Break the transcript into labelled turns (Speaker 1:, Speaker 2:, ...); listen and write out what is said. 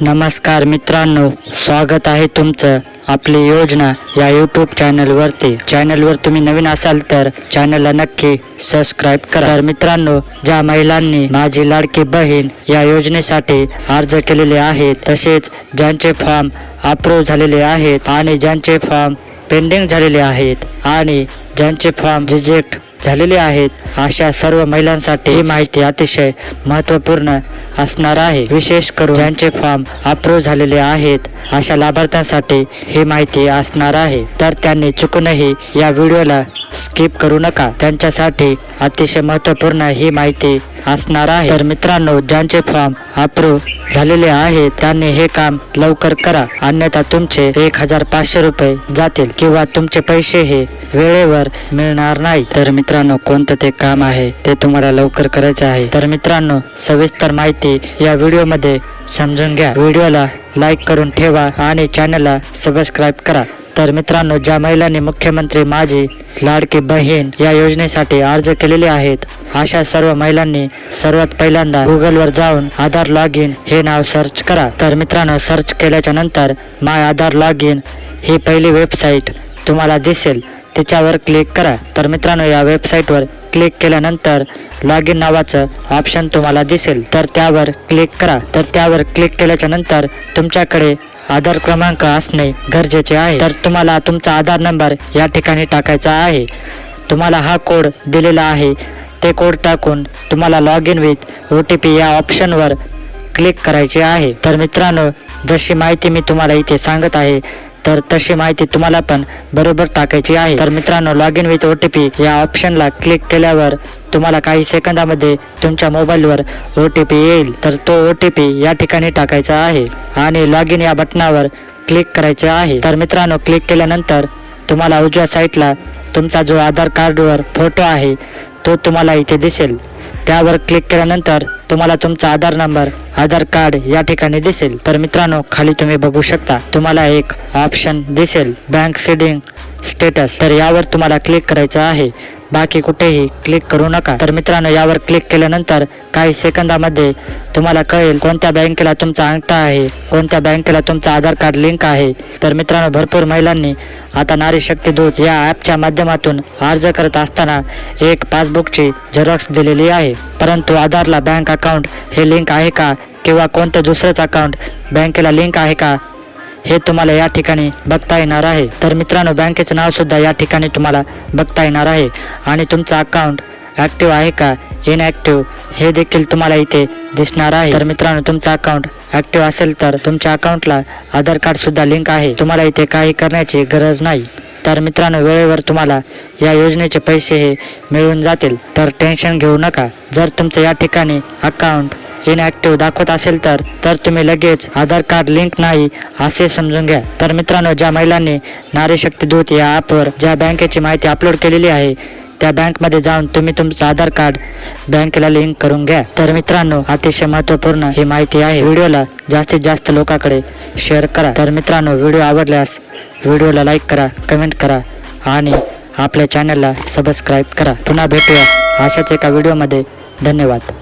Speaker 1: नमस्कार मित्रांनो, स्वागत आहे तुमचं आपली योजना या यूट्यूब चॅनलवरती। चॅनलवर तुम्ही नवीन असाल तर चॅनलला नक्की सबस्क्राईब करा। तर मित्रांनो, ज्या महिलांनी माझी लाडकी बहीण या योजनेसाठी अर्ज केलेले आहेत, तसेच ज्यांचे फॉर्म अप्रूव्ह झालेले आहेत आणि ज्यांचे फॉर्म पेंडिंग झालेले आहेत आणि ज्यांचे फॉर्म रिजेक्ट झालेले आहेत, अशा सर्व महिलांसाठी ही माहिती अतिशय महत्त्वपूर्ण असणार आहे। विशेष करून ज्यांचे फॉर्म अप्रूव्ह झालेले आहेत अशा लाभार्थ्यांसाठी ही माहिती असणार आहे। तर त्यांनी चुकूनही या व्हिडिओला स्किप करू नका, त्यांच्यासाठी अतिशय महत्त्वपूर्ण ही माहिती असणार आहे। तर मित्रांनो, ज्यांचे फॉर्म अप्रूव्ह झालेले आहेत त्यांनी हे काम लवकर करा, अन्यथा तुमचे 1500 रुपये जातील किंवा तुमचे पैसे हे वेळेवर मिळणार नाही। तर मित्रांनो, कोणतं ते काम आहे ते तुम्हाला लवकर करायचे आहे। तर मित्रांनो, सविस्तर माहिती या व्हिडिओमध्ये समजून घ्या। व्हिडिओला लाईक करून ठेवा आणि चॅनलला सबस्क्राईब करा। तर मित्रांनो, ज्या महिलांनी मुख्यमंत्री माझी लाडकी बहीण या योजनेसाठी अर्ज केलेले आहेत, अशा सर्व महिलांनी सर्वात पहिल्यांदा गुगलवर जाऊन आधार लॉग इन हे नाव सर्च करा। तर मित्रांनो, सर्च केल्याच्या नंतर माय आधार लॉग इन ही पहिली वेबसाईट तुम्हाला दिसेल, त्याच्यावर क्लिक करा। तर मित्रांनो, या वेबसाईटवर क्लिक केल्यानंतर लॉग इन नावाचं ऑप्शन तुम्हाला दिसेल, तर त्यावर क्लिक करा। तर त्यावर क्लिक केल्याच्या नंतर तुमच्याकडे आधार क्रमांक असणे गरजेचे आहे। तर तुम्हाला तुमचा आधार नंबर या ठिकाणी टाकायचा आहे। तुम्हाला हा कोड दिलेला आहे, ते कोड टाकून तुम्हाला लॉग इन विथ OTP या ऑप्शनवर क्लिक करायचे आहे। तर मित्रांनो, जशी माहिती मी तुम्हाला इथे सांगत आहे तर तशी माहिती तुम्हाला पण बरोबर टाकायची आहे। तर मित्रांनो, लॉग इन विथ OTP या ऑप्शनला क्लिक केल्यावर तुम्हाला काही सेकंदामध्ये तुमच्या मोबाईलवर OTP येईल। तर तो OTP या ठिकाणी टाकायचा आहे आणि लॉग इन या बटनावर क्लिक करायचे आहे। तर मित्रांनो, क्लिक केल्यानंतर तुम्हाला उजव्या साईडला तुमचा जो आधार कार्डवर फोटो आहे तो तुम्हाला इथे दिसेल। त्यावर क्लिक केल्यानंतर तुम्हाला तुमचा आधार नंबर, आधार कार्ड या ठिकाणी दिसेल। तर मित्रांनो, खाली तुम्ही बघू शकता तुम्हाला एक ऑप्शन दिसेल बँक सीडिंग स्टेटस, तर यावर तुम्हाला क्लिक करायचं आहे, बाकी कुठेही क्लिक करू नका। तर मित्रांनो, यावर क्लिक केल्यानंतर काही सेकंदामध्ये तुम्हाला कळेल कोणत्या बँकेला तुमचा अंगठा आहे, कोणत्या बँकेला तुमचा आधार कार्ड लिंक आहे। तर मित्रांनो, भरपूर महिलांनी आता नारी शक्ती दूत या ॲपच्या माध्यमातून अर्ज करत असताना एक पासबुकची झेरॉक्स दिलेली आहे, परंतु आधारला बँक अकाउंट हे लिंक आहे का किंवा कोणतं दुसरंच अकाउंट बँकेला लिंक आहे का हे तुम्हाला या ठिकाणी बघता येणार आहे। तर मित्रांनो, बँकेचं नाव सुद्धा या ठिकाणी तुम्हाला बघता येणार आहे आणि तुमचं अकाउंट ॲक्टिव्ह आहे का इनॲक्टिव्ह हे देखील तुम्हाला इथे दिसणार आहे। तर मित्रांनो, तुमचं अकाउंट ॲक्टिव्ह असेल तर तुमच्या अकाउंटला आधार कार्ड सुद्धा लिंक आहे, तुम्हाला इथे काही करण्याची गरज नाही। तर मित्रांनो, वेळेवर तुम्हाला या योजनेचे पैसे हे मिळून जातील, तर टेन्शन घेऊ नका। जर तुमचं या ठिकाणी अकाउंट इनॲक्टिव्ह दाखवत असेल तर तुम्ही लगेच आधार कार्ड लिंक नाही असे समजून घ्या। तर मित्रांनो, ज्या महिलांनी नारी शक्ती दूत या ॲपवर ज्या बँकेची माहिती अपलोड केलेली आहे त्या बँकमध्ये जाऊन तुम्ही तुमचं आधार कार्ड बँकेला लिंक करून घ्या। तर मित्रांनो, अतिशय महत्त्वपूर्ण ही माहिती आहे, व्हिडिओला जास्तीत जास्त लोकांकडे शेअर करा। तर मित्रांनो, व्हिडिओ आवडल्यास व्हिडिओला लाईक करा, कमेंट करा आणि आपल्या चॅनलला सबस्क्राईब करा। पुन्हा भेटूया अशाच एका व्हिडिओमध्ये। धन्यवाद।